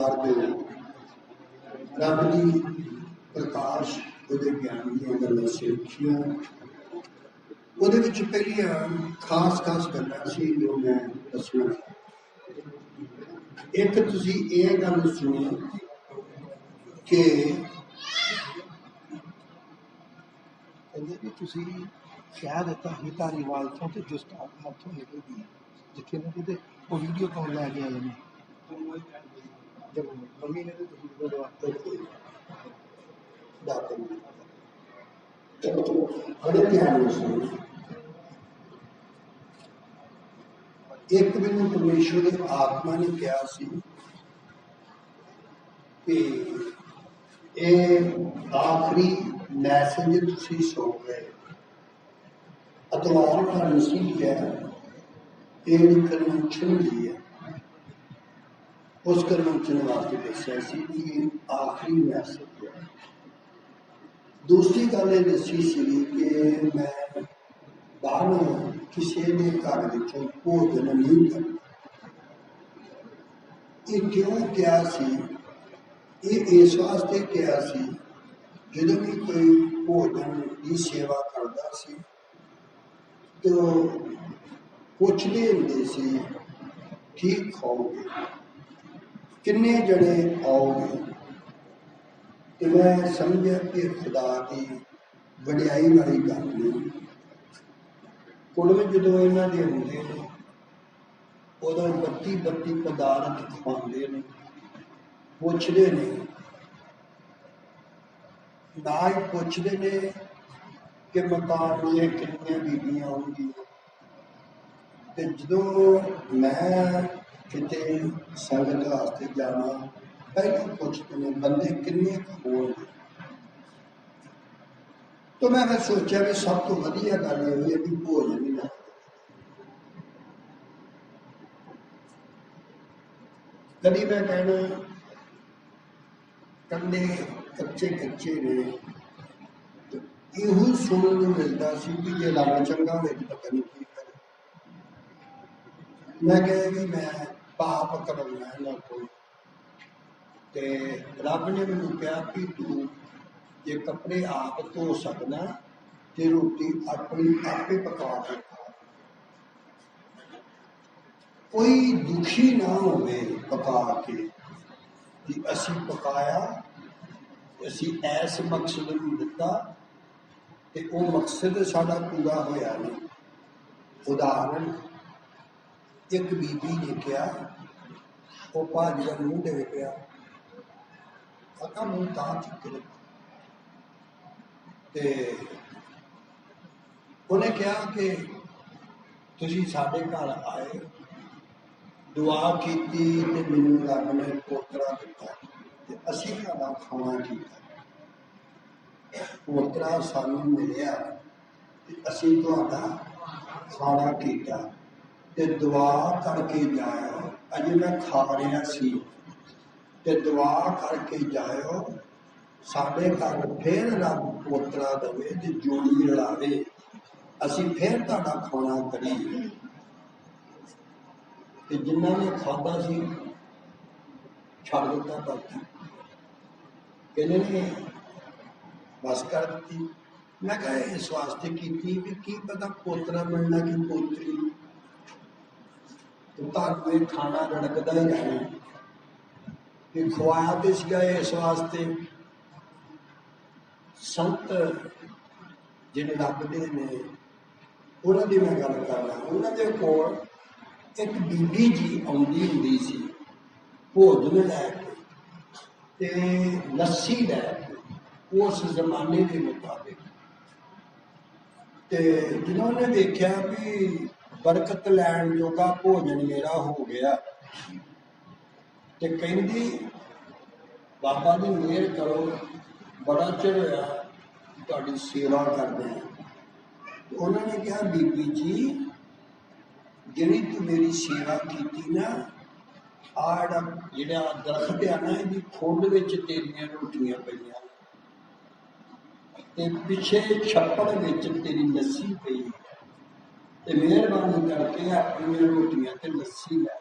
रब की प्रकाश ज्ञान दयां सिक्खियां पहलिया खास खास गल्लां सी जो मैं दसना। एक तुसी ये गल सुनी कि तुसी शायद धारीवाल तो जस्ट तो निकलती है जिथे ना कि वो वीडियो कॉल लैके आए ने मम्मी ने बड़े ध्यान सुनो। एक मैनू परमेश्वर की आत्मा ने कहा सी कि ये आखिरी मैसेज तुसी सुन गए। अतवार का नसीब है ये कन्वेंशन ली है, उस कन्वेंशन वास्ते दसिया कि आखिरी मैसेज है। दूसरी गल ये दसी सी कि मैं बाहरों किसी के घर भोजन नहीं करना। ये क्यों क्या सी? ये इस वास्ते क्या सी जो भी कोई भोजन की सेवा करता सी तो पुछते होंगे सी ठीक खाओगे, किन्ने जने आओगे? तो मैं समझा कि खुदा की वडियाई वाली गल नहीं। कुल में जो इन्हों के होंगे उदो 32 पदार्थ खवाते हैं, पुछते हैं ना ही पुछते हैं कि मकान में कितनी बीबियां होंगी। जो मैं कितने संगत वास्ते जाना पहले पुछते हैं बंदे किन्ने होंगे। तो मैं फिर सोचा भी सब तो वधिया गल ये भी भोजन ही ना। कभी मैं कहना कंधे कच्चे कच्चे ने तो यू सुनने को मिलता सी कि जे रंग चंगा हो पता नहीं की करे। मैं कहा कि मैं पाप करना ना कोई ते रब ने मैनू कहा कि तू जे कपड़े आप धो सकना तो रोटी अपनी आपे पका के खा। कोई दुखी ना हो पका के कि असी पकाया असी ऐस मकसद में दिता ते वो मकसद साडा पूरा होया नहीं। उदाहरण एक बीबी ने कहा वो भाजी का मूँह डे पिया आका मूँह ता चुके उन्हें कहा कि तुसी साडे घर आए दुआ की मैनू रब ने पोतरा दिता असी तुहाडा खाना किया। पोतरा सानू मिलिया असी तुहाडा खाना किया ते दुआ करके जाओ। अजे मैं खा रहा सी ते दुआ करके जाओ साडे घर फिर रब पोतरा दवे ते जोड़ी रलावे असी फिर तुहाडा खाना करिए। जिन्हों ने खादा सी छड़ दिता बाकी कहने बस कर दी। मैं कहा इस वास्ते की पता पोतरा बनना कि पोतरी तो तुहानू खाना रड़कदा ही रहना कि खवाया तो सीगा इस वास्ते। संत जिहड़े रब दे ने उन्हां दी मैं गल करना। उन्हां दे कोल एक बीबी जी आउंदी हुंदी सी भोजन लैके ते लस्सी लैके उस जमाने के मुताबिक। ते जिन्होंने देखा भी बरकत लैन जोगा भोजन मेरा हो गया ते कहंदी बाबा जी मेहर करो बड़ा चिर होया तुहाडी सेवा करदे हैं। उन्होंने कहा बीबी जी जिहड़ी तू मेरी सेवा की ना आ जिहड़ा दरख्त है ना ये खुड विच तेरियां रोटियां पईयां ते पिछे छप्पड़ विच तेरी लस्सी पई ते मेहरबानी करके अपनी रोटियां ते लस्सी लै।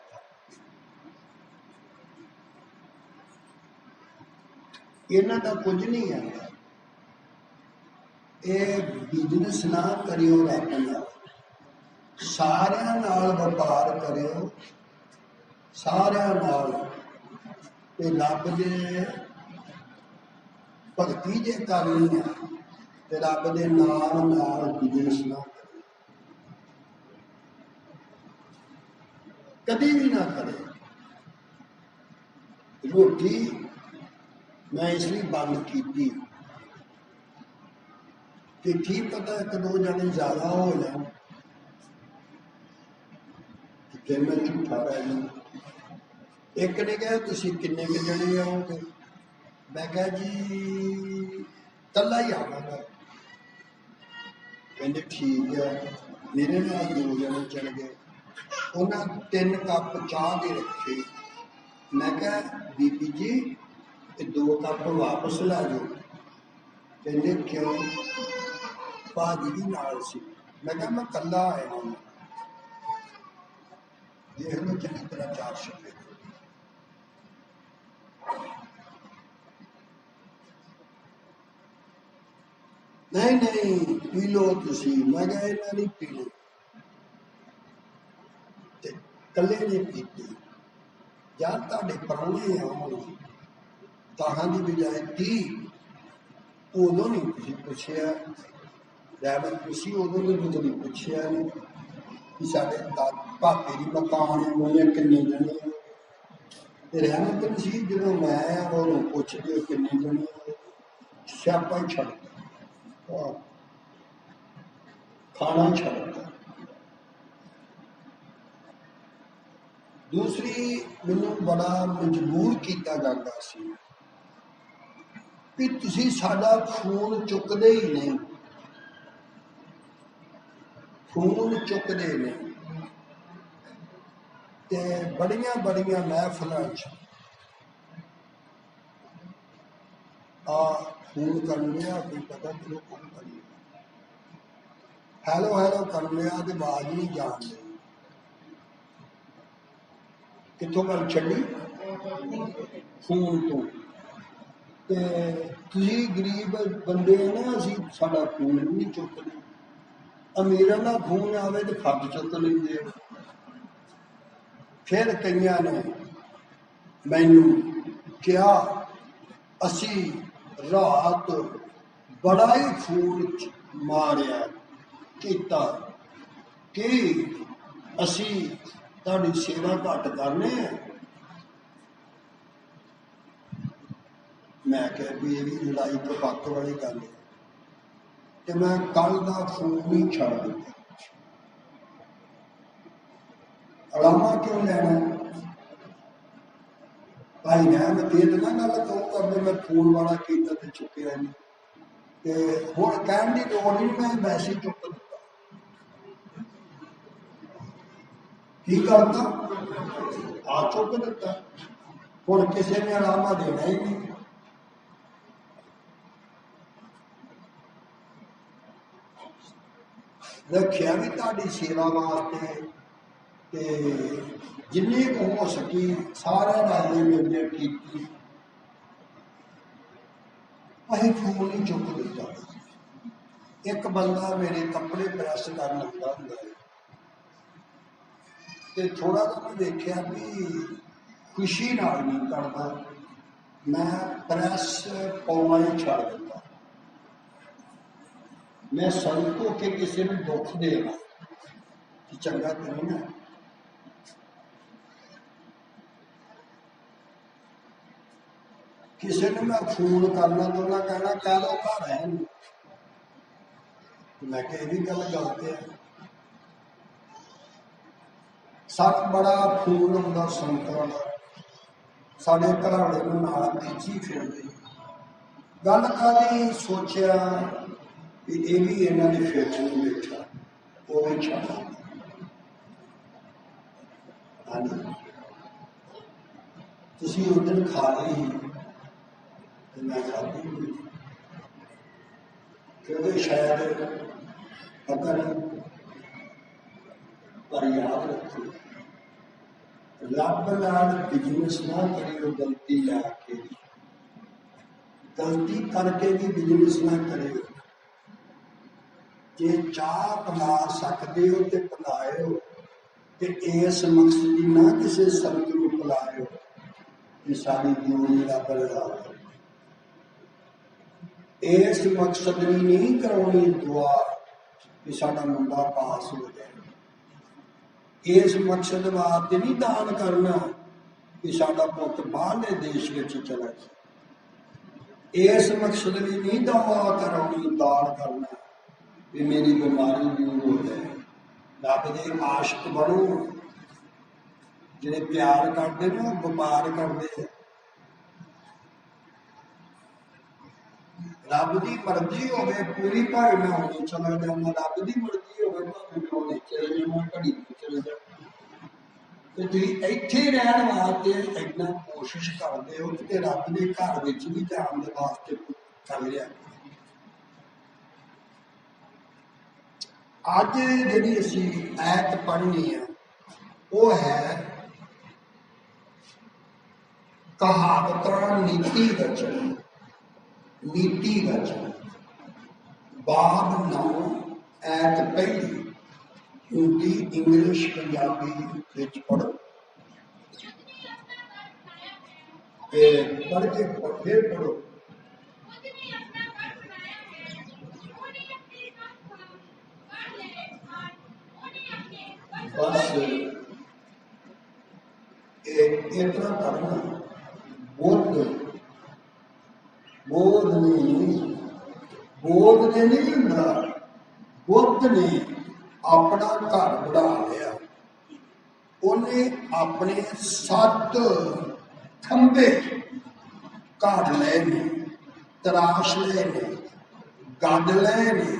इन्हां दा कुछ नहीं आता। ये बिजनेस ना करियो रब नाल, सारियां नाल व्यापार करियो, सारियां नाल ते रब दे भगती जे करनी है ते रब दे नाम नाल बिजनेस ना करे, कभी भी ना करे। रोटी मैं इसलिए बंद की कि ठीक पता एक दो जने ज्यादा हो जाए फिर मैं झूठा रह जाऊँ। एक ने कहा तुम किन्ने के जने आओगे, मैं कहा जी कला ही आवागा। कहते ठीक है, मेरे नाल दो जने चल गए, उन्हें 3 कप चाह के रखे। मैं कहा बीबी जी ये 2 कप वापस ला जाओ। कहते क्यों, भाजी भी नाल सी। मैं कहा मैं कला आया हूँ, देख लो चंगी तरह 4 छपे। नहीं नहीं पी लो तुसी। मैं कहा इन्हें नहीं पीनी, कले ने पीती। जब तुहाडे प्राहुणे आउण ताहां दी बजाय 30 उदों नहीं तुसीं पुछया, ड्राइवर तुसीं उदों नहीं कभी पुछया नहीं कि साडे भापे दी मकान है किन्ने जने ते रहना तो तुसीं जदों मैं आया उदों पुछदे हो किन्ने जने, स्यापा ही छड्डता, खाना ही छड्डता। दूसरी मैनू बड़ा मजबूर किया जाता सी कि तुसीं साडा फोन चुकदे ही नहीं, फोन चुकदे नहीं। ते बड़ियां बड़ियां महफिलां फोन कर लिया, कोई पता चलो कौन कर लिया, हैलो हैलो कर लिया तो आवाज नहीं जान रही, कितों गल छड़ी फोन तो। तुसीं गरीब बंदे ना, असीं साडा फोन भी नहीं चुकदे। अमीरां दा फोन आवे तो फट चुक लेंदे। फिर कईयां ने मैनू कहा असीं रात बड़ा ही फोन मारिया किया कि असीं तुहाडी सेवा घट करने। मैं कहा भी ये भी लड़ाई कपत्त वाली गल है, तो मैं कल का फोन ही छड़ दिता। अलामा क्यों लेना, भाई रहम दे ना गल क्यों करते, मैं फोन वाला किया तो चुकया नहीं, तो हुण कहण की लोड़ नहीं, मैं वैसे ही चुक दिता। की करता आ चुक दिता, हुण किसी ने अलामा देना ही नहीं। रखिया भी तुहाडी सेवा वास्ते, ते जिन्नी को हो सकी सारे रले मिलके की, असीं फोन ही चुक दिता। एक बंदा मेरे कपड़े प्रैस करन आंदा हुंदा है, ते थोड़ा तो मैं देखिया भी खुशी नाल नहीं करता, मैं प्रैस पाउणा ही छड्ड दिता। मैं संत होके किसी को दुख देना चंगा तो नहीं है। किसी ने मैं फोन करना तो उन्हें कहना कह लो घर है, मैं कहा भी गल गलत है। सब बड़ा फोन आता संतां का, साढ़े घराड़े नाल खिंची फिरदे, गल काहदी सोचा कि ये भी इन्हों की फिर में बैठा, वो भी छा। हाँ जी तुसीं उस दिन खा ली तो मैं खाधी नहीं, क्योंकि शायद पता नहीं, पर याद रखो रब नाल बिजनेस ना करियो गलती लैके, गलती करके भी बिजनेस ना करियो। जे चाह कमा सकते हो तो पिलाओ, तो इस मकसद की ना किसी संत को पिलाओ कि सारी जिंदगी का बलिदान। इस मकसद की नहीं करानी दुआ कि साडा मुंडा पास हो जाए। इस मकसद वास्ते नहीं दान करना कि साडा पुत बाहरले देश में चला जाए। इस मकसद लिए नहीं दुआ करानी दान करना कि मेरी बीमारी दूर हो जाए। रब दे आशिक बनो, जिहड़े प्यार करते ना व्यापार करते। रब की मर्जी होवे पूरी भाई मैं होनी चला जाऊंगा, रब की मर्जी होवे भाई मैं होने चले जाऊंगा, घड़ी में चले जाऊंगा। तो तुम इत्थे रहने वास्ते इतना कोशिश करते हो कि रब के घर में भी जाने के वास्ते कर लिया। अज जी असी ऐत पढ़नी है वो है कहावत नीति वचन। नीति वचन बाब 9 ऐत पहली हिंदी इंग्लिश पंजाबी पढ़ो। पढ़ के फिर पढ़ो। बस इतना पढ़ना। बोध ने नहीं होंदा, बुद्ध ने अपना घर बना लिया। उन्हें अपने 7 खंबे काट ले ने, तराश ले ने, गढ़ ले ने,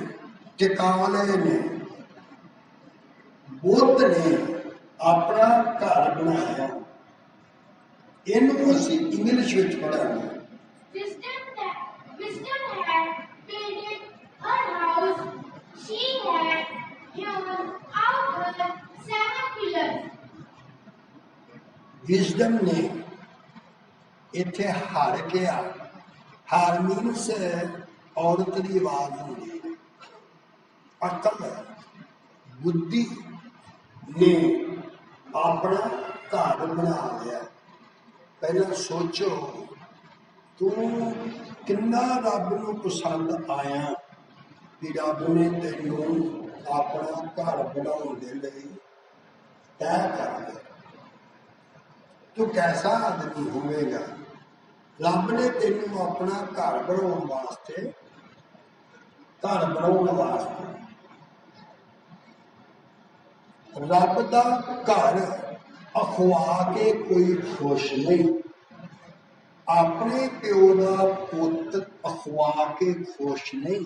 टिका ले ने। बुद्ध ने अपना घर बनाया। इनू असी इंग्लिश में पढ़ांगे। विजडम ने इत्थे हार गया। हार मीनस औरत की आवाज होंगी है। अकल बुद्धि ने अपना घर बना लिया। पहला सोचो तू किन्ना रब नूं पसंद आया कि रब ने तेनू अपना घर बनाने लई तय कर दिया। तू कैसा आदमी होवेगा। रब ने तेनू अपना घर बनाने वास्ते रब का घर अखवा के कोई खुश नहीं। अपने प्यो का पुत अखवा के खुश नहीं।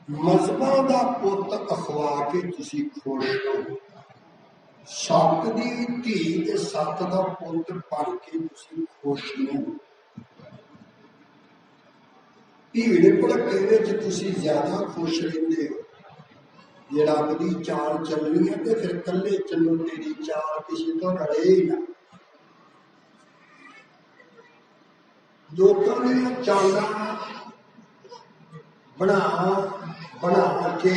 मजहबों का पुत अखवा के तुसी खुश हो। सत की धी ते सत का पुत बन के तुसी खुश नहीं। भीड़ भड़के तुसी ज्यादा खुश रहते हो। जे रब की चाल चलनी है तो फिर कल्ले चलो, तेरी चाल किसी तो रले ही ना। लोगों ने चाला बना के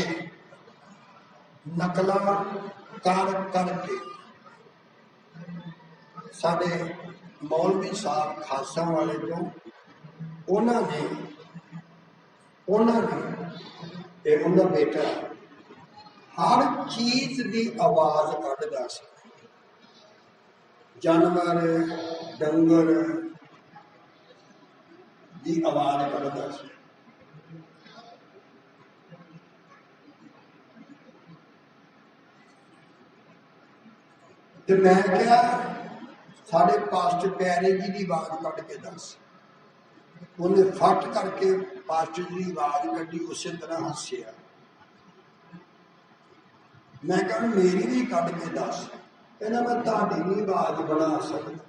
नकल करके साडे मौलवी साहब खासा वाले तो उन्होंने उनका बेटा हर चीज की आवाज कढ़दा सी। जानवर डंगर की आवाज कढ़दा सी। तो मैं क्या साढ़े पास्टर प्यारे जी की आवाज कढ़ के दस। उन्हें फट करके पास्टर जी की आवाज कढ़ी, उस तरह हसिया। मैं कहा मेरी भी कढ़ के दस। कहना मैं ताड़ी नहीं आवाज बना सकता।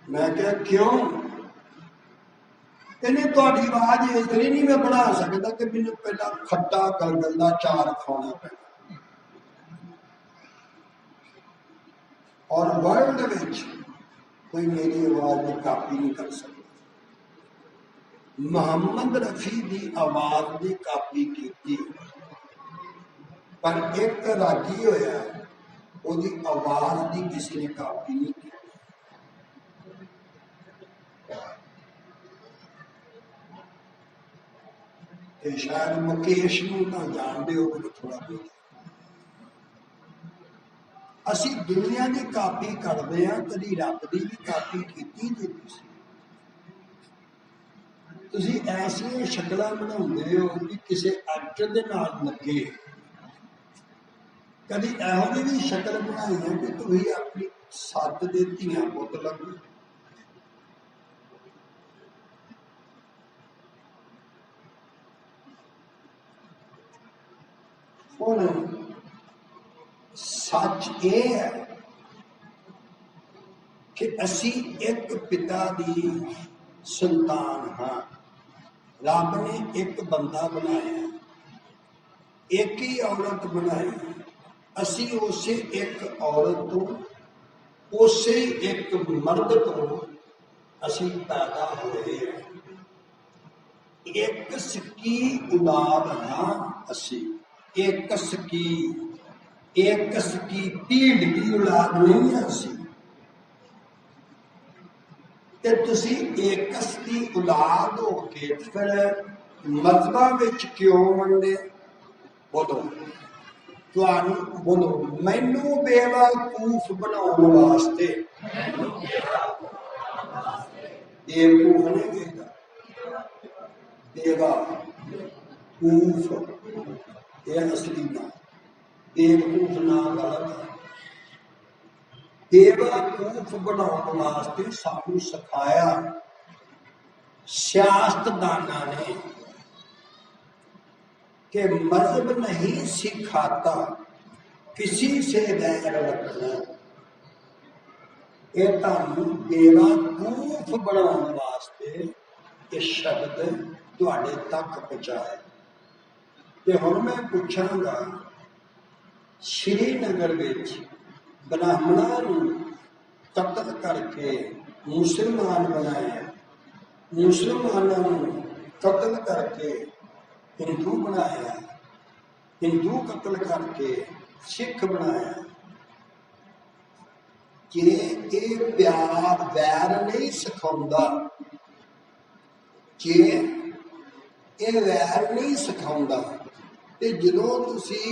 मैं क्या क्यों? कहने ताड़ी आवाज इसलिए नहीं मैं बना सकता कि मैंने पहला खट्टा गलगल का चार खाना पैना। और वर्ल्ड कोई मेरी आवाज की कापी नहीं कर सकता। मुहम्मद रफी की आवाज की कापी की, पर एक रागी होया ਉਹਦੀ आवाज की किसी ने कापी नहीं की। शायद मुकेश ना जानते हो थोड़ा बहुत। असी दुनिया की कापी करते हैं, कभी रब की भी कापी की तुसी ऐसिया शक्ल बनाते हो कि किसी एक्टर के नाल लगे। कभी एहो जी भी शक्ल बनाई है कि तुम अपनी सत के धियां पुत लगो। हुण सच ये है कि असी एक पिता की संतान हाँ। रब ने एक बंदा बनाया, एक ही औरत बनाई। असी उसे एक औरत तो उसे एक मर्द तो असी पैदा हुए। एक सकी औलाद हाँ असी, एक सकी भीड़ की औलाद नहीं है असी। ते तुसी एकस की औलाद हो के फिर मजहबां विच क्यों वंडे? बोलो तुहानू, बोलो मैनू बेवकूफ बनाने वास्ते। बेवकूफ नहीं कहता, बेवकूफ ये असली ना, बेवकूफ ना गलत है। बेवकूफ बनाने वास्ते सानू सिखाया सियासतदाना ने कि मजहब नहीं सिखाता किसी से बैर रखना। ये तुहानू बेवकूफ बनाने वास्ते ये शब्द तुहाडे तक पहुंचाए। ते हुण मैं पुछांगा, श्रीनगर विच ब्राह्मणों नू कतल करके मुसलमान बनाया, मुसलमानों नू कतल करके हिंदू बनाया, हिंदू कतल करके सिख बनाया। जे ये प्यार वैर नहीं सिखाउंदा, जे ये वैर नहीं सिखाउंदा ते जदों तुसी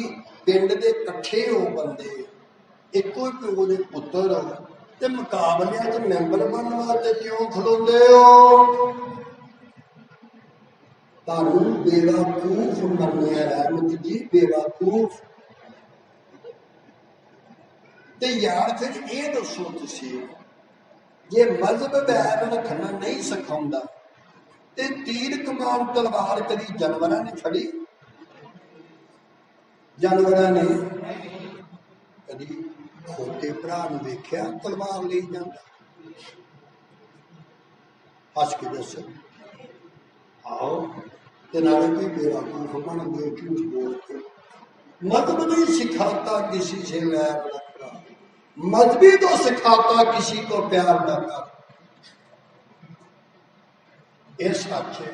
पिंड दे इकट्ठे हो बंदे, इको ही प्यो दे पुत्तर हो ते मुकाबलियां च मैंबर बनने वास्ते क्यों खलोंदे हो? तानू बेवकूफ मन्निया रहमत जी, बेवकूफ। ते यार फिर ये दसो तुसी, जे मजहब बैर रखना नहीं सिखाउंदा ते तीर कमान तलवार कभी जानवरां ने फड़ी? जानवरां ने कभी छोटे भरा वेख्या तलवार ले जाता? हस के दस आओ ते नाले कोई बेवकूफ बन गए, झूठ बोल के। मजहब नहीं सिखाता किसी से वैर रखना, मजहबी तो सिखाता किसी को प्यार न कर। ये सच है।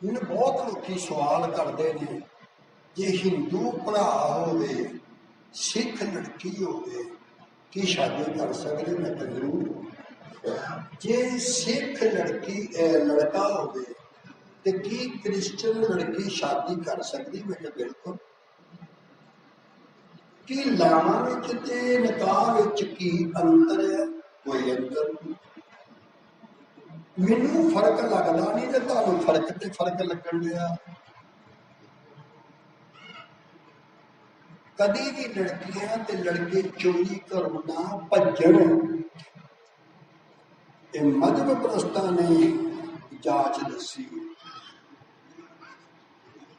मैंने बहुत लोग सवाल करते हैं, जे हिंदू भरा होवे सिख लड़की होवे की शादी कर सकते? मैं तो जरूर। जे सिख लड़की लड़का होवे ते की क्रिश्चियन लड़की शादी कर सकती? मैं तो बिल्कुल। कि लावां विच ते निकाह विच की अंतर है? कोई अंतर नहीं। मैनू फर्क लगता नहीं तो तुहानू फर्क ते फर्क लगन दिया। कदी भी लड़कियां ते लड़के चोरी घरों ना भजन, ये मजहब प्रस्तां ने जांच दसी।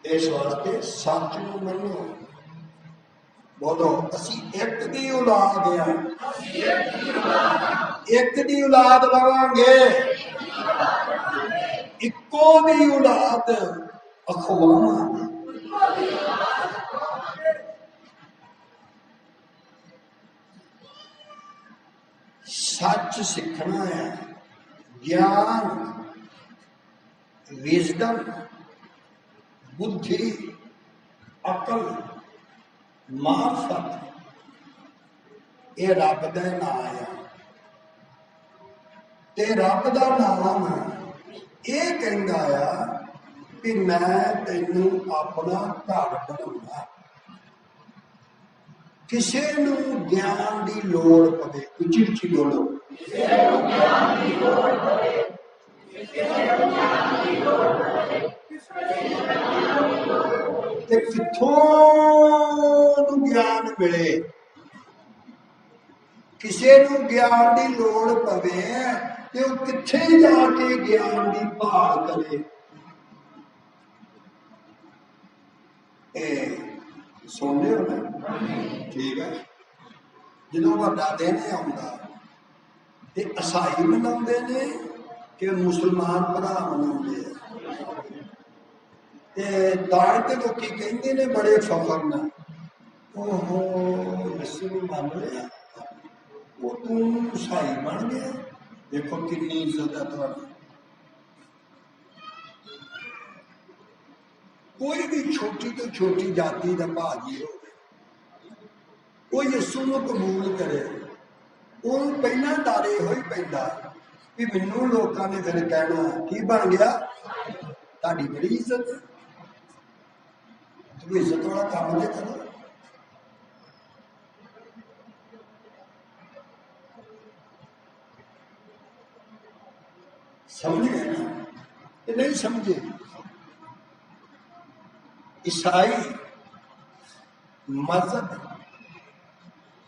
इस वास्ते सच नूं मन्नो। बोलो असी एक दी औलाद हैं, एक दी औलाद लवांगे, इक्को दी औलाद अखवावांगे। सच सीखना है, ज्ञान, विजडम, बुद्धि, अकल, मार्फत, ये रब का नाम है। ते रब का नाम ये कहता आ कि मैं तेनू अपना घर बनाऊंगा। किसी नू ज्ञान की लोड़ पवे, उची उची बोलो, किथों ज्ञान मिले, किसी नू ज्ञान की लोड़ पवे तो किथे जाके ज्ञान की भाल करे। सुन रहे हो ना? ठीक है। जो वड्डा दिन आता तो ईसाई मनाते ने कि मुसलमान भरा मनाते दाज तो लोग कहते ने बड़े फखर न, ओहो यीशु मान लिया वो तू ईसाई बन गया। देखो कितनी इज्जत है तुम्हारी। कोई भी छोटी तो छोटी जाति का भाजी हो, वो यीशु को कबूल करे, वो पहला डारे हो ही पैदा कि मैनू लोगों ने फिर कहना की बन गया, ताड़ी बड़ी इज्जत है, तुम इज्जत वाला काम नहीं करो। समझे ना कि नहीं समझे? ईसाई मजहब,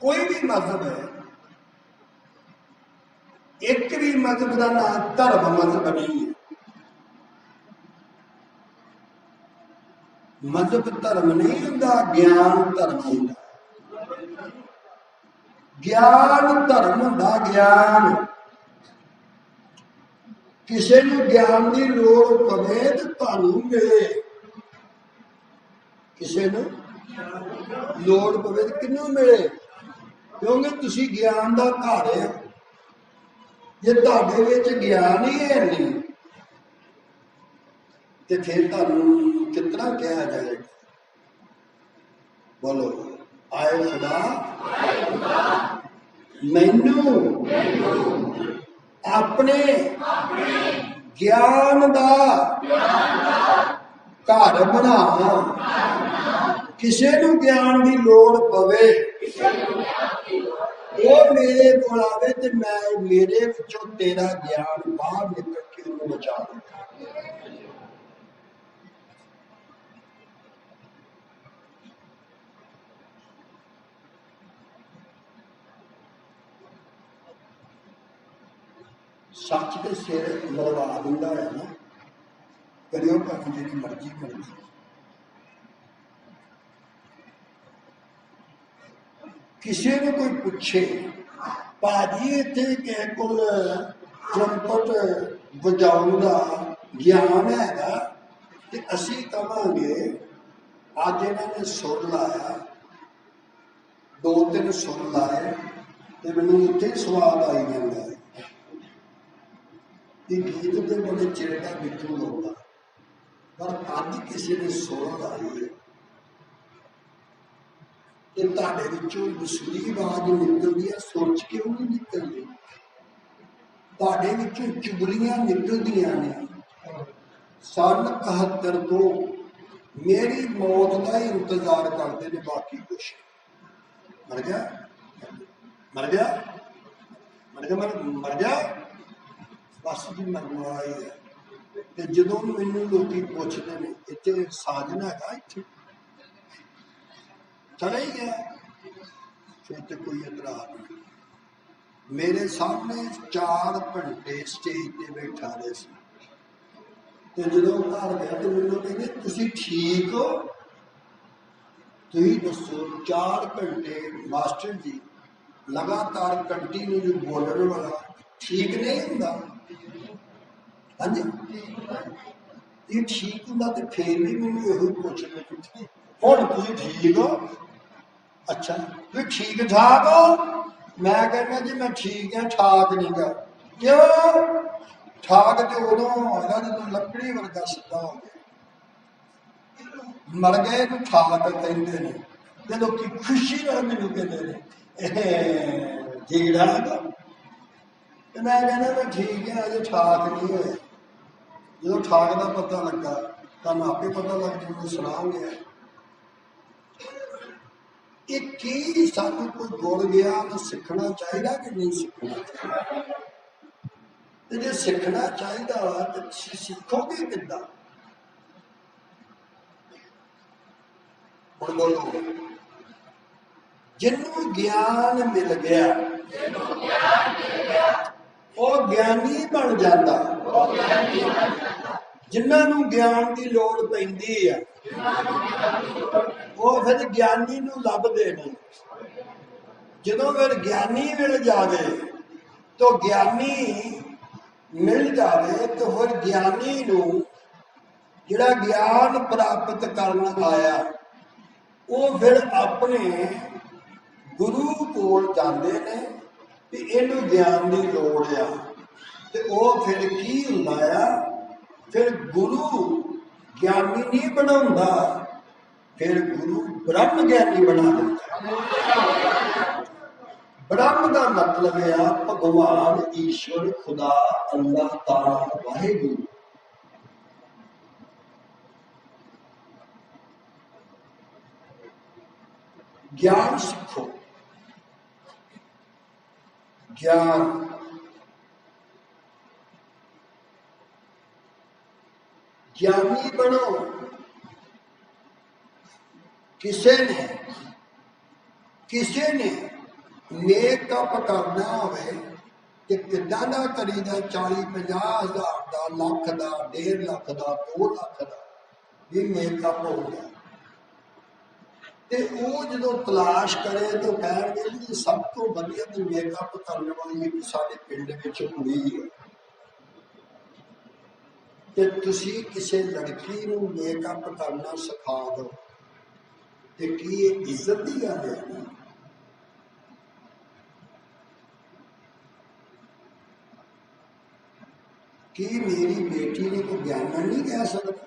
कोई भी मजहब है, एक भी मजहब का नाम धर्म मजहब नहीं है। मजहब धर्म नहीं होता, ज्ञान धर्म होता। ज्ञान धर्म होता, ज्ञान। किसी को ज्ञान की लोड़ पवे तो तुहानू मिले, किसी को लोड़ पवे तो किनू मिले, क्योंकि तुसी ज्ञान का घर है। जे तुहाडे विच ज्ञान ही है नहीं तो फिर तुहानू कितना कहा जाएगा? बोलो, आए खुदा मैनू अपने ज्ञान का घर बना। किसी को ज्ञान की लोड़ पवे वो मेरे को आवे तो मैं मेरे विचों तेरा ज्ञान बाहर निकल के उन्हें बचा दूंगा। सच के सिर मरवा दिंदा है ना, करियो भावें जिहड़ी मर्जी मर्जी। किसी ने कोई पूछे भाजी इत्थे किसी कोल ट्रंपट बजाउण दा ज्ञान हैगा ते असीं कहांगे अज इन्हां ने सुर लाया, 2-3 सुर लाए ते मैनूं उत्थे स्वाद आई जांदा है। गीत तो बड़े चिर का बिठू होगा, पर अज किसी ने सुर लाई तो तुहाडे विचों बसुरी आवाज निकलती है, सुर च क्यों नहीं निकलती? तुहाडे विचों चुगलियां निकलदियां ने। सन 71 तो मेरी मौत का ही इंतजार करते हैं, बाकी कुछ मर गया मर गया मर गया मर गया बस जी मरने वाला ही है। तो जो मैनू लोग पूछते हैं इतने साधन है, इतने चला ही गया, फिर तो कोई एतराज नहीं। मेरे सामने 4 घंटे स्टेज पर बैठा रहे थे, तो जो घर गया तो मैनू कहते तुसीं ठीक हो? तुसीं दसो 4 घंटे मास्टर जी लगातार कंटिन्यू बोलने वाला ठीक नहीं होंदा? हाँ जी, ये ठीक होंदा तो फिर भी मैनू यो पूछने हुण तुसीं ठीक हो? अच्छा तुसीं ठीक ठाक हो? मैं कहना जी मैं ठीक है, ठाक नहीं गा। क्यों? ठाक तो उदों होगा जो लकड़ी वर्गा सीधा हो गया। मर गए तो ठाक कहते हैं, जो लोग खुशी नाल मैनू कहते हैं जीड़ा का। तो मैं कहना मैं ठीक है, अजे ठाक नहीं होया। जो ठाक का पता लगा तुम आपे पता लग जाए, सुनाओगे। ये की सानू कोई गुण ज्ञान सीखना चाहिए कि नहीं सीखना चाहिए? तो जो सीखना चाहिए तो सीखोगे किदा? हुण बोलो, जिन्हों ज्ञान मिल गया वो ज्ञानी बन जाता। जिन्होंने ज्ञान की लौड़ पैंदी है वो फिर ज्ञानी नूं लभदे नहीं। जो फिर ज्ञानी मिल जाए तो ज्ञानी मिल जाए तो फिर ज्ञानी नूं जिहड़ा ज्ञान प्राप्त करना आया वो फिर अपने गुरु कोल जाते ने कि इनू ज्ञान की लौड़ आ। तो वह फिर की हुंदा आ, फिर गुरु ज्ञानी नहीं बनाउंदा, फिर गुरु ब्रह्म ज्ञानी बना देता। ब्रह्म का मतलब है भगवान ईश्वर खुदा अल्लाह ताला वाहिगुरु। ज्ञान सीखो, ज्ञान ज्ञानी बनो। किसी ने मेकअप करना होवे कि किदा ना करीदा, 40-50 हज़ार का, लख का, 1.5 लाख का, 2 लाख का भी मेकअप हो गया। तो वो जो तलाश करे तो कहेंगे जी सब तो वधिया मेकअप करने वाली एक साडे पिंड विच कुड़ी है। तो तुसी किसी लड़की नूं मेकअप करना सिखा दो तो की इज्जत की गल है? कि मेरी बेटी ने कोई ज्ञान नहीं कह सकता?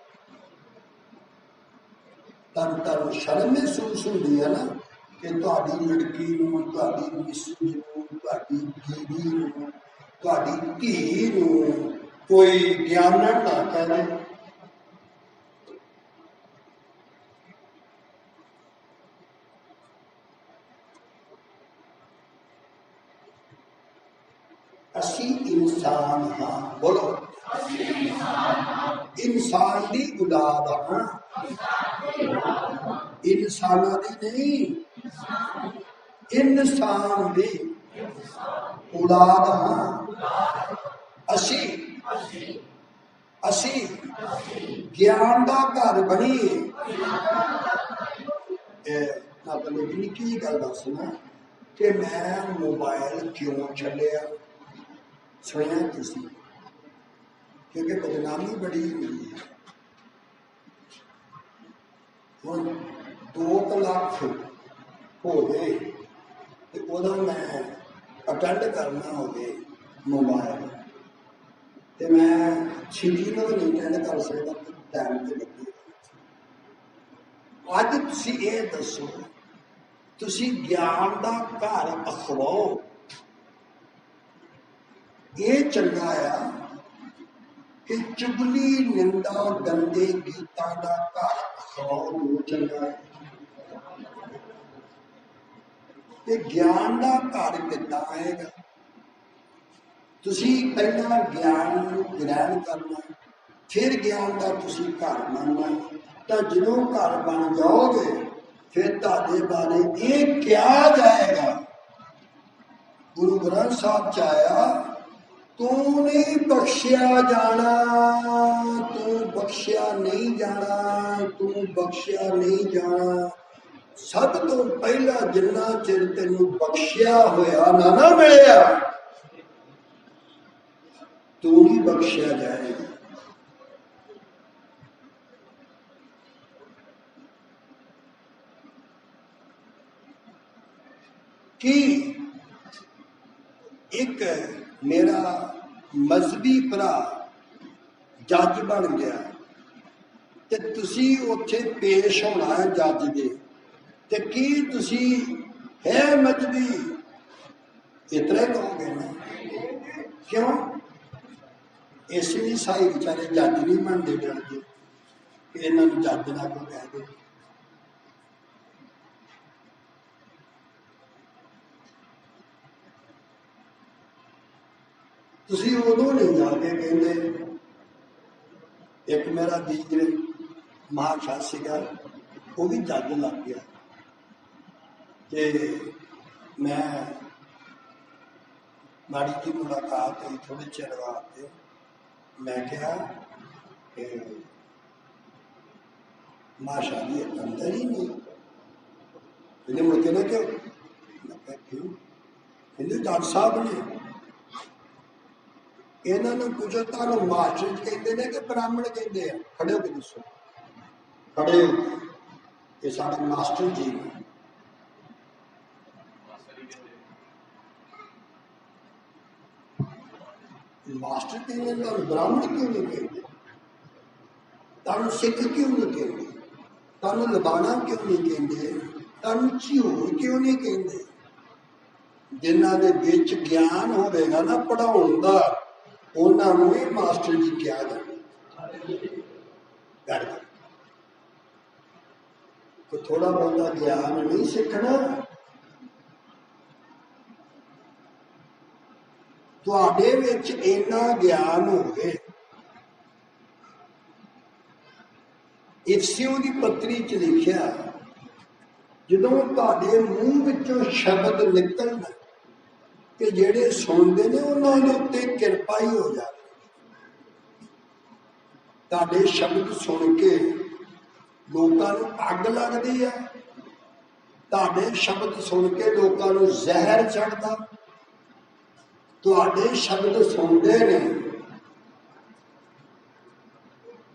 तुम शर्म महसूस होती है ना कि तुहाडी लड़की नूं, तुहाडी मिस्सी नूं, तुहाडी बीवी नूं, तुहाडी धी नूं कोई ज्ञानन ना कह दे। असी इंसान हाँ, बोलो इंसान की औलाद हाँ, इंसाना दी नहीं, इंसान की औलाद हाँ। असी असी ज्ञान का घर बनीए। मतलब निकी गल दसना कि मैं मोबाइल क्यों छड्डिया, सुनिया तुसी? क्योंकि बदनामी बड़ी हुई है। हम 2 लाख हो गए तो मैं अटेंड करना हो गए मोबाइल तो मैं छिटी में नहीं अटेंड कर सकता, टाइम तो लगे। अज तुसी ये दसो, तुसी ज्ञान का घर अखवाओ, ये चंगा आ कि चुगली निंदा गंदे गीतां का घर अखवाओ, वो चंगा है? ये ज्ञान का घर कितना आएगा? तुसी पहला ज्ञान ग्रहण करना, फिर ज्ञान का तुसी घर बनना। तो जो घर बन जाओगे फिर तादे बारे ये क्या जाएगा? गुरु ग्रंथ साहब च आया, तू नहीं बख्शिया जाना, तू बख्शिया नहीं जाना, तू बख्शिया नहीं जाना। सब तो पहला जिन्ना चिर तेनू बख्शिया होया ना मिलिया, तू नहीं बख्शिया जाएगा। कि एक मेरा मजहबी भरा जज बन गया ते तुसी उत्थे पेश होना है जज दे ते की तुसी है मजहबी इतने कहोगे ना क्यों इसलिए ईसाई बेचारे जज नहीं बनते डर के इन्हों जज ना को कह दे तुसी उदों नहीं जाके कहते एक मेरा दीर महाशाह सीगा वो भी जज लग गया कि मैं माड़ी जी मुलाकात हुई थोड़े चिर वास्ते मैं क्या महाशाह जी अंदर ही नहीं कहते मुड़ के ना क्यों कहते जज साहब ने इन्होंने पूछो तुम मास्टर कहते हैं कि ब्राह्मण कहते हैं खड़े होकर दसो खड़े हो ये सारे मास्टर जी ने मास्टर कहते तुम ब्राह्मण क्यों नहीं कहते तुम सिख क्यों नहीं कहते तुम लबाना क्यों नहीं कहते तुम झूठ क्यों नहीं कहते जिन्हों के बिच ज्ञान होगा ना पढ़ाने का उन्होंने ही मास्टर जी क्या जाए तो थोड़ा बहुत ज्ञान नहीं सीखना तुहाडे विच इन्ना ज्ञान होवे इफ्सियों की पत्री च लिखिया जदों तुहाडे मूँह विचों शब्द निकलना कि जेड़े सुनते ने उन्होंने उत्ते किरपा ही हो जाए तुहाडे शब्द सुन के लोगों को अग लगती है तुहाडे शब्द सुन के लोगों को जहर चढ़ता तुहाडे शब्द सुनते ने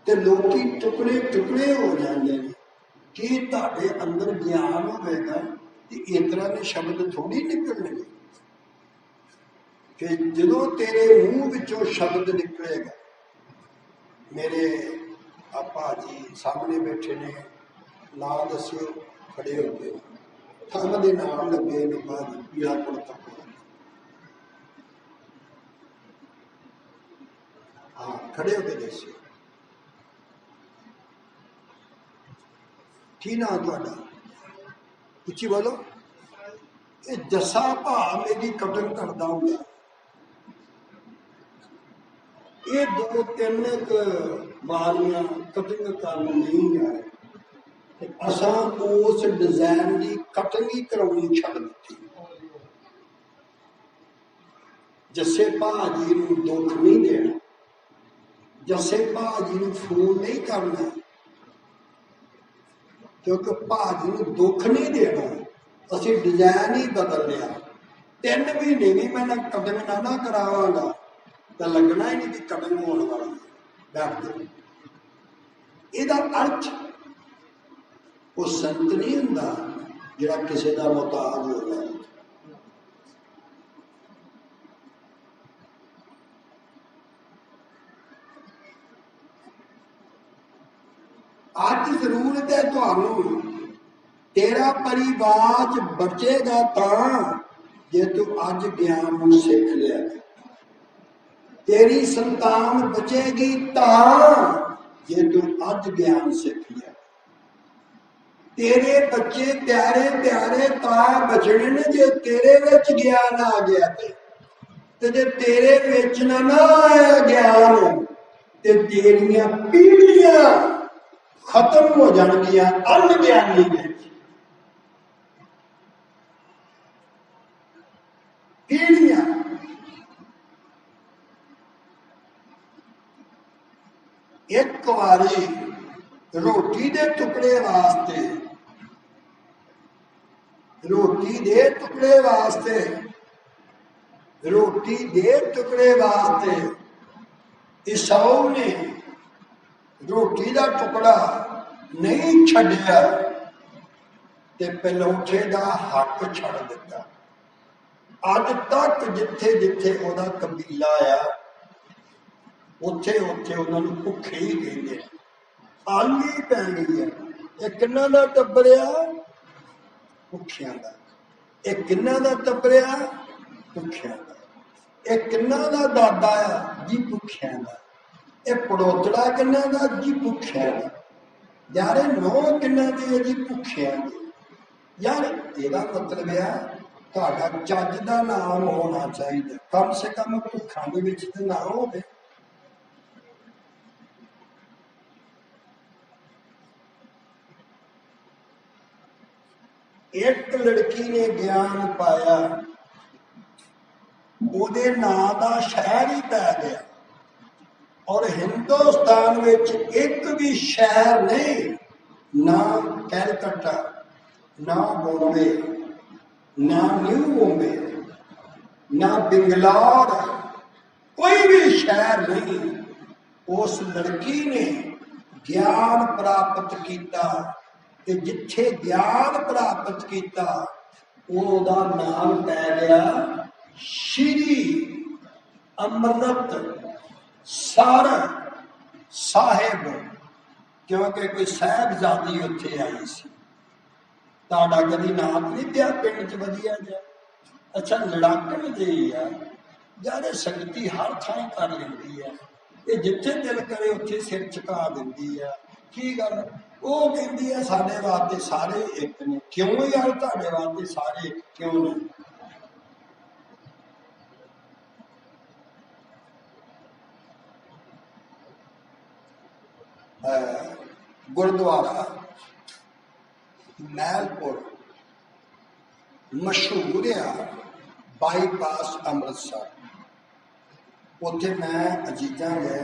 ते लोकी टुकड़े टुकड़े हो जाते हैं कि तुहाडे अंदर ज्ञान होगा तो इस तरह के शब्द थोड़ी निकलने कि जो तेरे मूँह विचों शब्द निकलेगा मेरे आपा जी सामने बैठे ने ना दस्यो खड़े हो गए थम दे नाम लगे ने भाजी पीला कुर्ता हाँ खड़े होके दस्यो की ना तुहाडा उच्ची बोलो ये जस्सा भा मेरी कटन करदा हुंदा ये दो तीन बारियां कटिंग करन नहीं आए असा उस डिजाइन की कटिंग ही करानी छड़ दी जस्से भाजी नूं दुख नहीं देना जस्से भाजी नूं फोन नहीं करना क्योंकि भाजी नूं दुख नहीं देना असीं डिजाइन ही बदल लिया 3 महीने भी मैं कटिंग ना करावांगा तो लगना ही नहीं कि कटिंग होने वाला बैठ यदा अर्थ वो संत नहीं हुंदा जिहड़ा किसी का मुहताज हो जाए अज जरूरत है तुहानू तेरा परिवार बचेगा जे तू अज ज्ञान सीख लिया तेरी संतान बचेगी जे तू अज ज्ञान सीख लिया तेरे बच्चे प्यारे प्यारे बचने ने जे तेरे विच ज्ञान आ गया ते जे तेरे विच ना आया ज्ञान ते तेरियां पीढ़ियां खत्म हो जाएंगियां अनज्ञानी विच पीढ़ियां एक बारी रोटी दे टुकड़े वास्ते रोटी दे टुकड़े वास्ते ईसाऊ ने रोटी का टुकड़ा नहीं छड्डिया ते पलौठे का हक छड़ दिता अज तक जिथे जिथे ओदा कबीला आ उथे उथे उन्होंने भुखे ही कहते आली पै गई है। ये किन्ना दा टब्बरिया भुखिया का, ये किन्ना दा टब्बरिया भुखिया का, ये किन्ना दा दादा आ जी भुखिया का, ये पड़ोतड़ा किन्ना दा जी भुखिया का, यार नौ किन्ना दी है जी भुखिया की। यार यदा मतलब है ਤੁਹਾਡਾ ਚੱਜ ਦਾ ਨਾਮ ਹੋਣਾ ਚਾਹੀਦਾ, कम से कम ਭੁੱਖਾਂ ਦੇ ਵਿੱਚ ਤੇ ਨਾ ਹੋਵੇ। एक लड़की ने ज्ञान पाया, ਉਹਦੇ ਨਾਂ ਦਾ शहर ही पै गया और हिंदुस्तान में एक भी शहर नहीं, ना कैलकटा, ना बॉम्बे, ना न्यू बॉम्बे, ना बेंगलोर, कोई भी शहर नहीं। उस लड़की ने ज्ञान प्राप्त किया, जिथे ज्ञान प्राप्त किया ਉਹਦਾ नाम पै गया श्री अमृतसर साहिब, क्योंकि कोई साहिबजादी उत्थे आई सी। ਤੁਹਾਡਾ कभी नाम नहीं पिया पिंड च वधिया जा? अच्छा लड़ाकण जे आ यार, संगती हर थां कर लेंदी है, ये जिथे दिल करे उत्थे सिर झुका दिंदी है। की गल वो कहती है साडे वास्ते सारे एक ने, क्यों यार तुहाडे वास्ते सारे क्यों नहीं? गुरुद्वारा मैलपुर मशहूर आ बाईपास अमृतसर, उत्थे मैं अजीजा गया,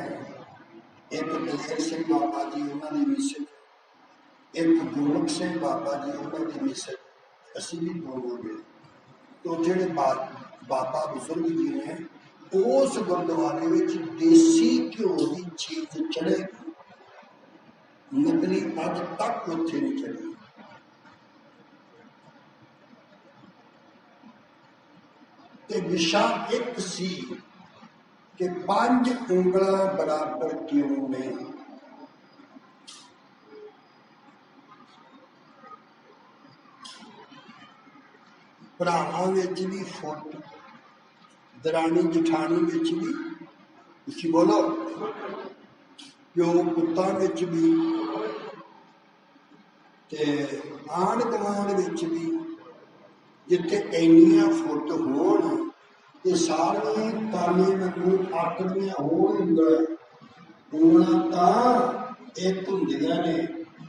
एक दलेर सिंह बाबा जी उन्होंने मिसल, एक गुरमुख सिंह बाबा जी उन्होंने मिसल, असी भी दोनों गए। तो जोड़े बाबा बुजुर्ग जी ने उस गुरुद्वारे में देसी घ्यो की चीज चढ़ेगी, नकली अज तक उत्थे नहीं चढ़ी। ते विशा एक सी कि 5 ਉਂਗਲਾਂ बराबर क्यों नहीं? भरावां विच भी फुट, दरानी जठानी विच भी, उसी बोलो, प्यो पुत्तां विच भी, ते आंढ गुआंढ विच भी, जिथे इन्नियां फुट होण ते सारे ताने वांगू आकड़ियां होण ਉਂਗਲਾਂ तां एक हुंदियां ने,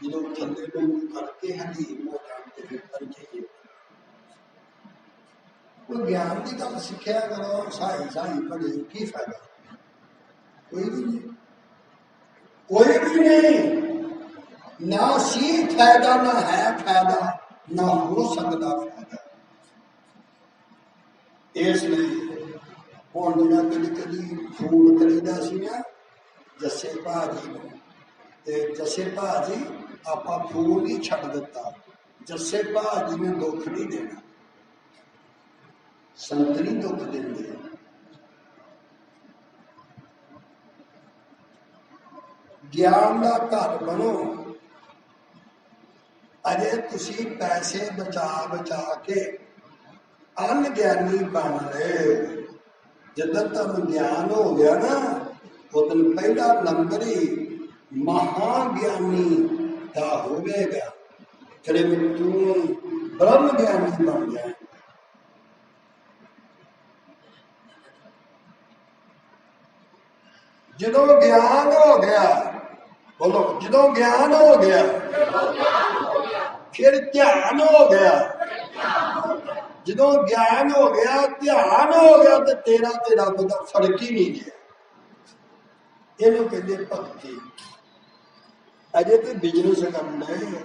जदों थल्ले वांगू करके हलीम हो जाते फिर पर जाइए। कोई ज्ञान की गल सिक्ख्या करो, साई साई पढ़े की फायदा? कोई भी नहीं, कोई भी नहीं, ना सी फायदा, ना है फायदा, ना हो सकता फायदा। इसलिए हुण जिहड़ा कदी कदी फोन करीदा सी ना जस्से भाजी नूं, ते जस्से भाजी आपां फोन ही छड्ड दिता, जस्से भाजी ने दुख नहीं देना, संतरी दुख देंदे। ज्ञान का घर बनो, अजे तुसी पैसे बचा बचा के अनज्ञानी बन रहे हो। जदों तुहानूं ज्ञान हो गया ना, उदन पहला नंबर ही महाज्ञानी का होगा, फिर तू ब्रह्म ज्ञानी बन जाए। जदों ज्ञान हो गया, बोलो, जदों ज्ञान हो गया फिर ध्यान हो गया, जदों ज्ञान हो गया ध्यान हो गया तो तेरा ते रब दा फर्क ही नहीं गया। इहनूं कहंदे भगती। अजे तो बिजनेस करना है,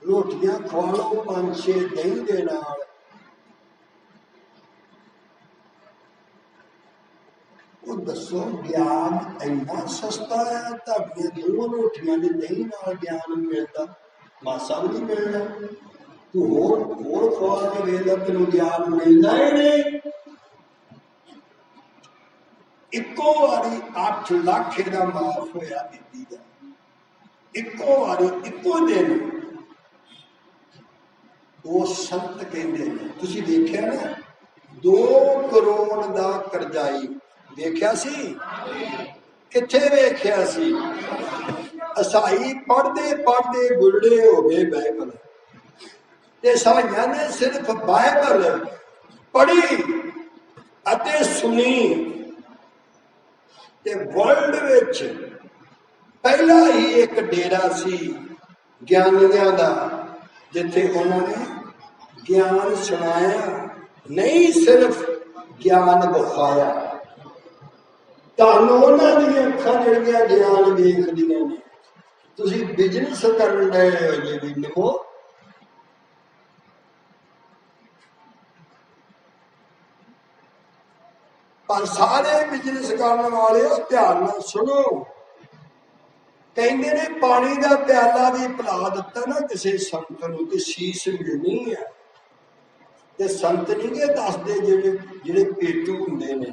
रोटियां खवा लो 5-6 दही दे नाल, वो दसो ज्ञान इन्ना सस्ता है? तुहाडियां 2 रोटियां दे दही नाल ज्ञान मिलता? मासा भी नहीं मिलना। तू होर खोल के वेला तेन ज्ञान मिलना ही नहीं। इको बारी 8 लाख एदा माफ होया बीबी का, इको बारी इको दिन। वो संत कहते हैं, तुसी देखिया ना 2 करोड़ का करजाई देखिया सी, किथे वेख्या सी? असाई पढ़ते पढ़ते बुढ़े हो गए बाइबल, ते साइयां ने सिर्फ बाइबल पढ़ी अते सुनी, ते वर्ल्ड विच पहला ही एक डेरा सी ज्ञानियां दा, जिथे उन्होंने ज्ञान सुनाया, नहीं सिर्फ ज्ञान दिखाया। तुहानूं उन्हां दी अखां जिहड़ियां ज्ञान देखदियां ने, तुसीं बिजनेस करन दे जे भी लिखो, पर सारे बिजनेस करने वाले ध्यान नाल सुनो, कहते ने पानी का प्याला भी पिला दिता ना किसी संत नूं ते शीश मिलनी है। ते संत नहीं के दसदे, जिहड़े पेटू हुंदे ने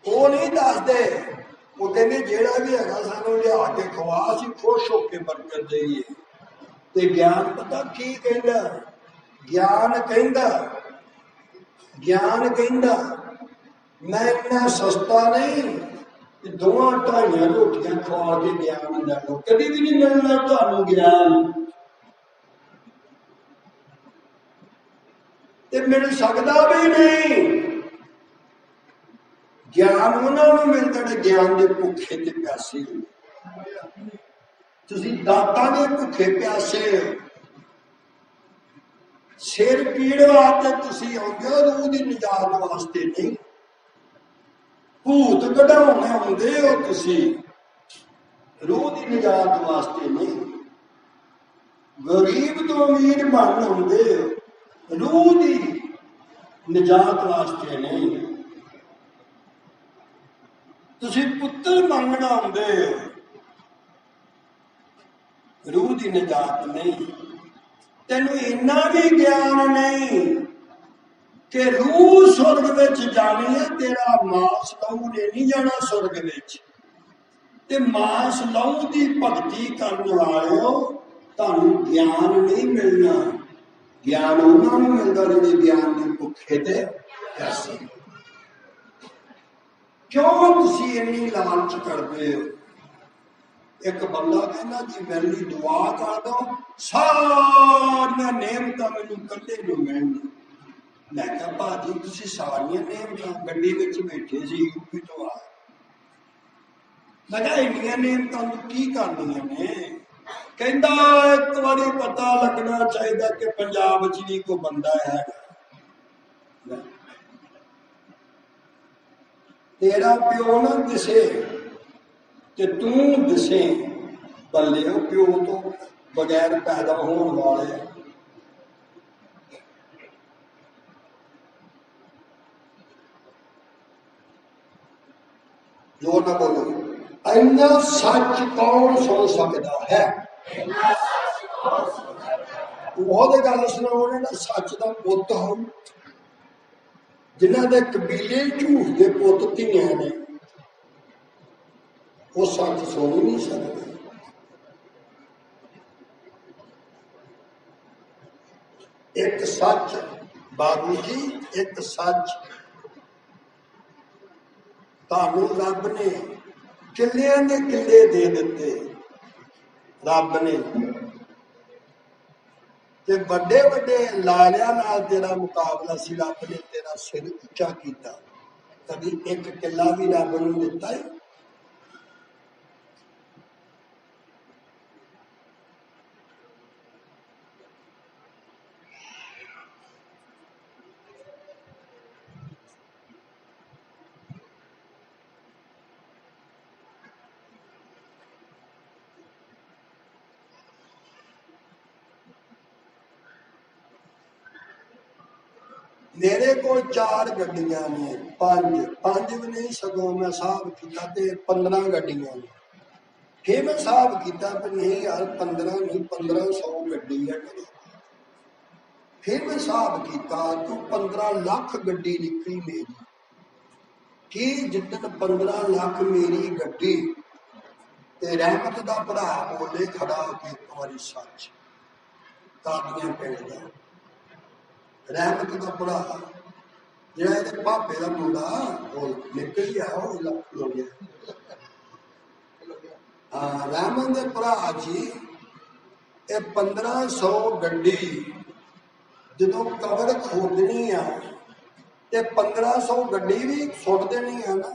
वो नहीं दसदे, वो कहते जेड़ा भी है सानू लिया के खवा, असीं खुश होकर बरकत देईए। ते ज्ञान पता की कहंदा? ज्ञान कहंदा मैं इन्ना सस्ता नहीं, 2-2.5 रोटियां खवा के ज्ञान ले लो, कभी भी नहीं मिलना तुहानूं ज्ञान, ते मिल सकदा भी नहीं। ज्ञान उन्होंने मिलता है ज्ञान के भुखे ते प्यासे हो, तुसीं दातां दे भुखे प्यासे हो। सिर पीड़ वास्ते तुसीं आउंदे हो, रूह की निजात वास्ते नहीं। भूत कढाउणे आउंदे हो तुसीं, रूह की निजात वास्ते नहीं। गरीब तो अमीर बन आउंदे हो, रूह की निजात वास्ते नहीं। तुसीं पुत्तर मंगण आउंदे हो, रूह की निजात नहीं। तेनू इन्ना भी ज्ञान नहीं कि रूह सुरग विच जानी है, तेरा मांस लहू ने नहीं जाना सुरग विच। ते मांस लहू की भगती करने वालों तुहानू ज्ञान नहीं मिलना। ज्ञान उन्होंने मिलता जिहड़े ज्ञान के भुखे ते प्यासे। क्यों तुसीं इन्नी लालच करते हो? एक बंदा कहना जी मेरे लिए दुआ कर दो, सारियां नेमतां मैनूं कल्ले नूं मिलण। मैं कहा भाजी तुसीं सारियां नेमतां, गड्डी विच बैठे सी यूपी तो आए, मैं कहा इन्नियां नेमतां की करनियां ने? कहंदा एक बारी पता लगना चाहिए कि पंजाब च भी कोई बंदा है। तेरा प्यो ना दिसे ते तू दिसे, बल्ले प्यो तो बगैर पैदा होने वाले। जो ना बोलो, इन्ना सच कौन सुन सकता है? बहुत गल सुनाओ ना, सच का पुत हो जिन्हों के कबीले झूठ के पुत धियां ने, वो सच सुन ही नहीं सकते। एक सच बाबू जी, एक सच तुहानू रब ने किलियां दे किले दे दिते। रब ने ते बड़े बड़े लालियां नाल तेरा मुकाबला सी, रब ने तेरा सिर उच्चा किया। कभी एक किला भी रब नूं दिता है? मेरे को 4 गड्डियां ने, 5 भी नहीं सगों मैं हिसाब किया ते 15 गड्डियां ने। फिर मैं हिसाब किया पर नहीं यार 15 नहीं 1500 गड्डी है। फिर मैं हिसाब किया तो 15 लाख गड्डी निकली मेरी कि जिदन 15 लाख मेरी गड्डी ते रहमत का भरा बोले खड़ा होके एक बार सच तालियां पिंड दा रहमत का भरा ਜਿਹੜਾ ਇਹਦੇ ਭਾਪੇ ਦਾ ਮੁੰਡਾ ਉਹ ਨਿਕਲ ਗਿਆ ਉਹ ਲੱਖ ਹੋ ਗਿਆ ਹਾਂ ਰਹਿਮਤ ਦੇ ਭਰਾ ਜੀ ਇਹ 1500 ਗੱਡੀ ਜਦੋਂ ਕਬਰ ਖੋਦਣੀ ਆ ਤੇ 1500 ਗੱਡੀ ਵੀ ਸੁੱਟ ਦੇਣੀ ਆ ਨਾ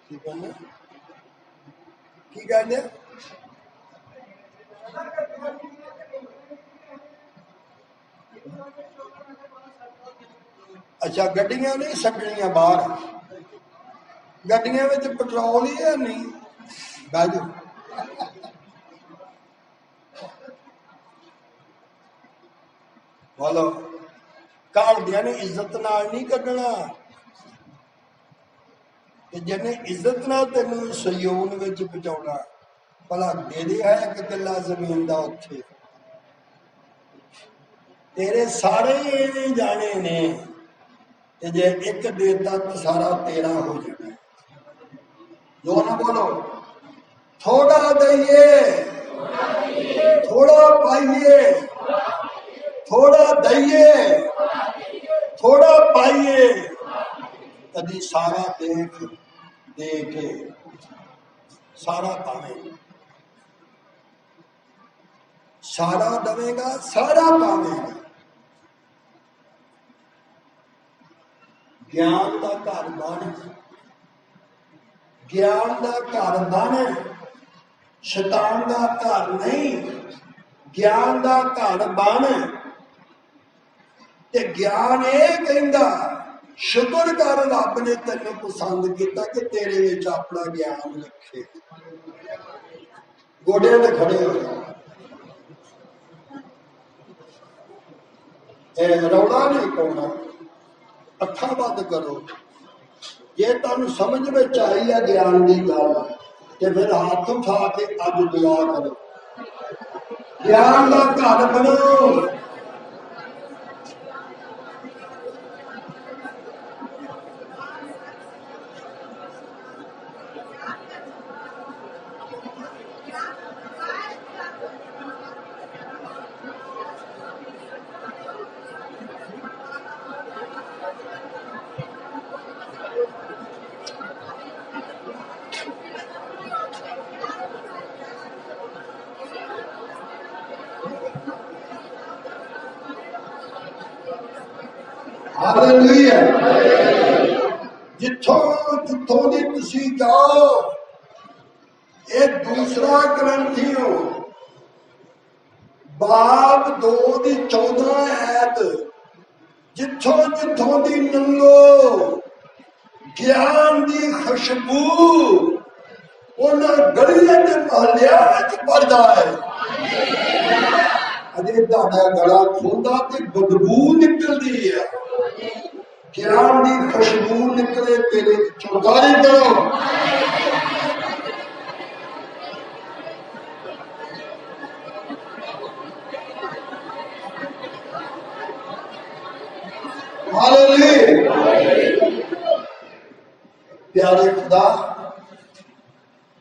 ਕੀ ਕਹਿੰਦੇ ਕੀ ਕਹਿੰਦੇ अच्छा गड्डियां नहीं छड्डनियां बाहर गड्डियां विच पेट्रोल ही है नहीं बाजू बोलो घरदियां ने इज्जत नाल नहीं कड्डना ते जिन्हें इज्जत नाल तेनू सहयोग विच पहुंचाउणा भला दे दे है एक किला जमीन दा उत्थे तेरे सारे इवें जाने ने ते जे एक देता तो सारा तेरा हो जाना जो ना बोलो थोड़ा दइए थोड़ा पाइए थोड़ा दइए थोड़ा पाइए कभी सारा देख दे के सारा पावे सारा दवेगा सारा पावेगा ज्ञान का घर बन ज्ञान का घर बन शैतान का घर नहीं ज्ञान का घर बन ते ज्ञान ये कहंदा शुक्र कर रब ने तेन पसंद किया कि तेरे विच अपना ज्ञान रखे गोडे ते खड़े हो रौला नहीं पाना अखा बंद करो जे तुहानू समझ में आई है ज्ञान की गल तो फिर हाथ उठा के अज दुआ करो ज्ञान का घर बनो हालेलुया जिथों जिथों दी तुसी जाओ ये दूसरा ग्रंथियों बाब 2:14 ऐत जिथों जिथों दी नंगो ज्ञान दी खुशबू उन्हां गलियां ते महलियां विच भरदा है अजे तुहाडा गला खुलदा ते बदबू निकलदी है ज्ञान की खुशबू निकले तेरे चौकारी करो प्यारे खुदा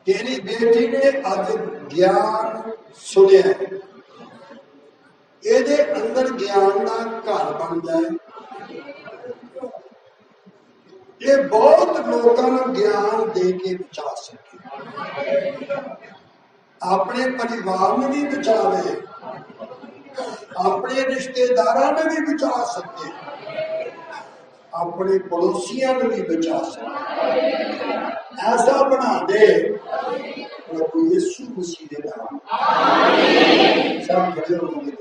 तेरी बेटी ने अज ज्ञान सुनिया ये अंदर ज्ञान का घर बन जाए ये बहुत लोगों को ज्ञान दे के बचा सके अपने परिवार में भी बचावे अपने रिश्तेदारों में भी बचा सके अपने पड़ोसियों में भी बचा सके ऐसा बना दे प्रभु यीशु मसीह के नाम सब खड़े होंगे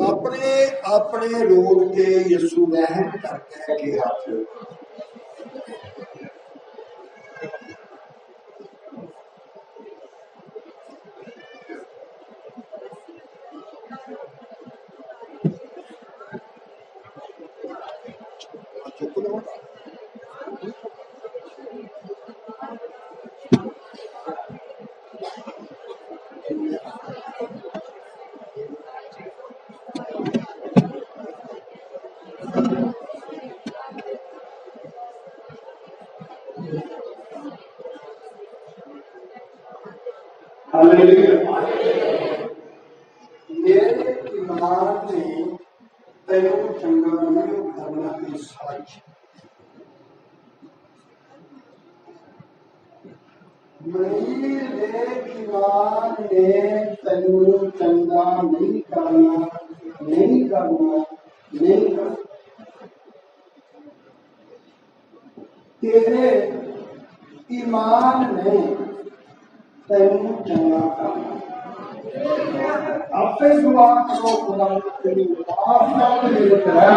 अपने अपने रोग के यीशु रहम करके के हाथ चुप रहो। मेरे ईमान ने तेनू चंगा नहीं करना की साज। मेरे ईमान ने तेनू चंगा नहीं करना, नहीं करना, नहीं करना। तेरे ईमान ने तेनू चंगा करना। आपसे दुआ करो खुदा तेरी माफ कर मेरे तरह।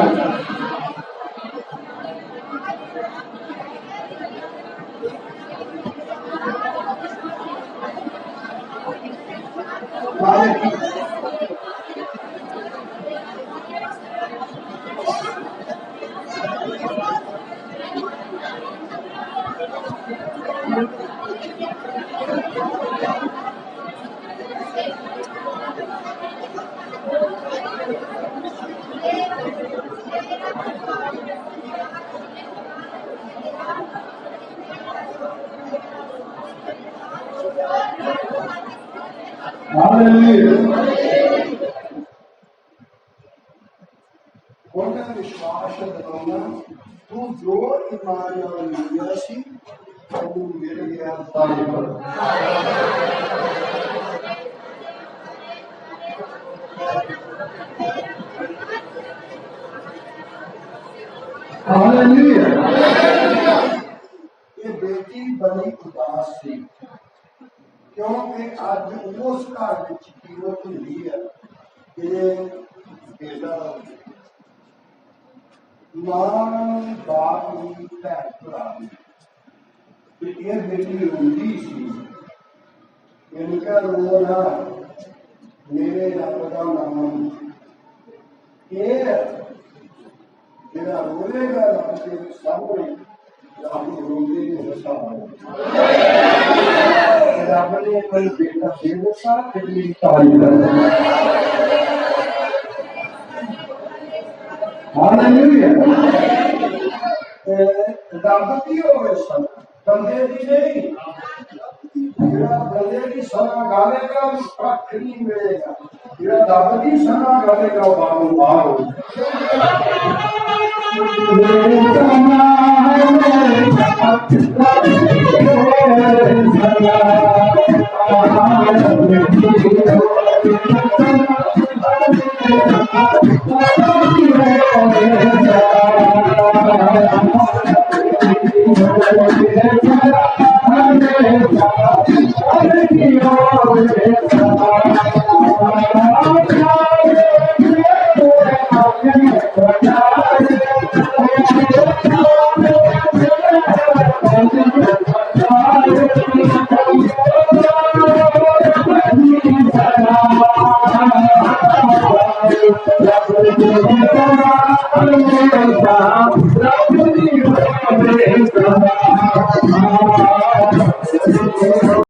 विश्वास दिलाना तू जो ईमान लिया सी तू मेरे गया तारीफ कर। ये बेटी बड़ी उदास थी क्योंकि अज उस घर कीमत हुई है कि बेटा मां बाप की भैन भरा ये बेटी रोंदी सी। इनका रोना मेरे रब का नाम मेरा रोएगा रब के सामने रब रोंदे ने हंसा रब ने कोई बेटा दे दसा तेरी तारीफ कर। हालेलुया। रब की होवे सन बंदे की नहीं। जेड़ा बंदे की सना गालेगा उसका नहीं मिलेगा। जेड़ा रब की सना गालेगा वो बाहरों बाहर हो